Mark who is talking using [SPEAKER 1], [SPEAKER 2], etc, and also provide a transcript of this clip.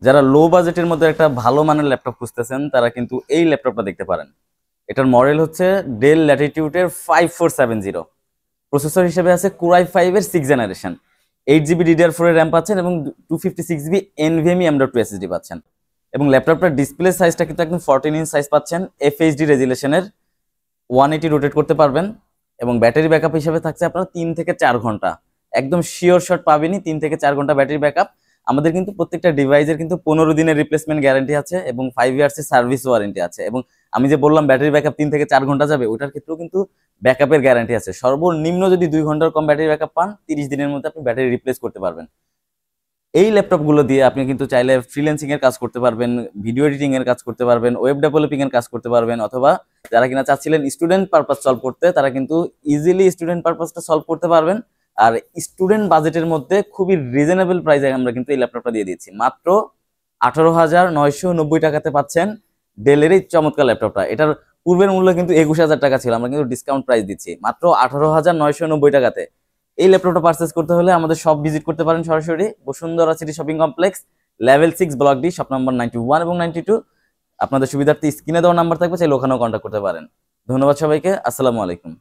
[SPEAKER 1] যারা লো বাজেটের মধ্যে একটা ভালো মানের ল্যাপটপ খুঁজতেছেন তারা কিন্তু এই ল্যাপটপটা দেখতে পারেন। এটার মডেল হচ্ছে ডেল ল্যাটিটিউডের 5470। প্রসেসর হিসেবে আছে কোরাই 5-এর 6 জেনারেশন, 8 জিবি DDR4 এর র্যাম পাচ্ছেন এবং 256 জিবি NVMe M.2 SSD পাচ্ছেন। এবং ল্যাপটপটার ডিসপ্লে সাইজটা কিন্তু একদম 14 ইঞ্চ সাইজ পাচ্ছেন, FHD রেজুলেশনের, 180 রোটেট করতে পারবেন। এবং ব্যাটারি ব্যাকআপ হিসেবে থাকছে আপনার 3 থেকে 4 ঘন্টা, একদম শিওর শট পাবেনই 3 থেকে 4 ঘন্টা ব্যাটারি ব্যাকআপ। আমাদের কিন্তু প্রত্যেকটা ডিভাইসের কিন্তু 15 দিনের রিপ্লেসমেন্ট গ্যারান্টি আছে এবং 5 ইয়ার্স এর সার্ভিস ওয়ারেন্টি আছে। এবং আমি যে বললাম ব্যাটারি ব্যাকআপ 3 থেকে 4 ঘন্টা যাবে, ওটার ক্ষেত্রেও কিন্তু ব্যাকআপের গ্যারান্টি আছে। সর্বনিম্ন যদি 2 ঘন্টার কম ব্যাটারি ব্যাকআপ পান, 30 দিনের মধ্যে আপনি ব্যাটারি রিপ্লেস করতে পারবেন। এই ল্যাপটপগুলো দিয়ে আপনি কিন্তু চাইলে ফ্রিল্যান্সিং এর কাজ করতে পারবেন, ভিডিও এডিটিং এর কাজ করতে পারবেন, ওয়েব ডেভেলপিং এর কাজ করতে পারবেন, অথবা যারা কিনা চাচ্ছিলেন স্টুডেন্ট পারপাস সলভ করতে, তারা কিন্তু ইজিলি স্টুডেন্ট পারপাসটা সলভ করতে পারবেন। আর স্টুডেন্ট বাজেটের মধ্যে খুবই রিজনেবল প্রাইসে আমরা কিন্তু এই ল্যাপটপটা দিয়ে দিচ্ছি। মাত্র 18,990 টাকাতে পাচ্ছেন ডেলের এই চমৎকার ল্যাপটপটা। এটার পূর্বের মূল্য কিন্তু 21,000 টাকা ছিল, আমরা কিন্তু ডিসকাউন্ট প্রাইস দিচ্ছি মাত্র 18,990 টাকাতে। এই ল্যাপটপটা পারচেস করতে হলে আমাদের শপ ভিজিট করতে পারেন সরাসরি, Bashundhara city shopping complex, level 6 block D, shop number 91 এবং 92। আপনাদের সুবিধার্থে স্ক্রিনে দেওয়া নাম্বার থাকবে, চাইলে ওখানেও কন্ট্যাক্ট করতে পারেন। ধন্যবাদ সবাইকে, আসসালামু আলাইকুম।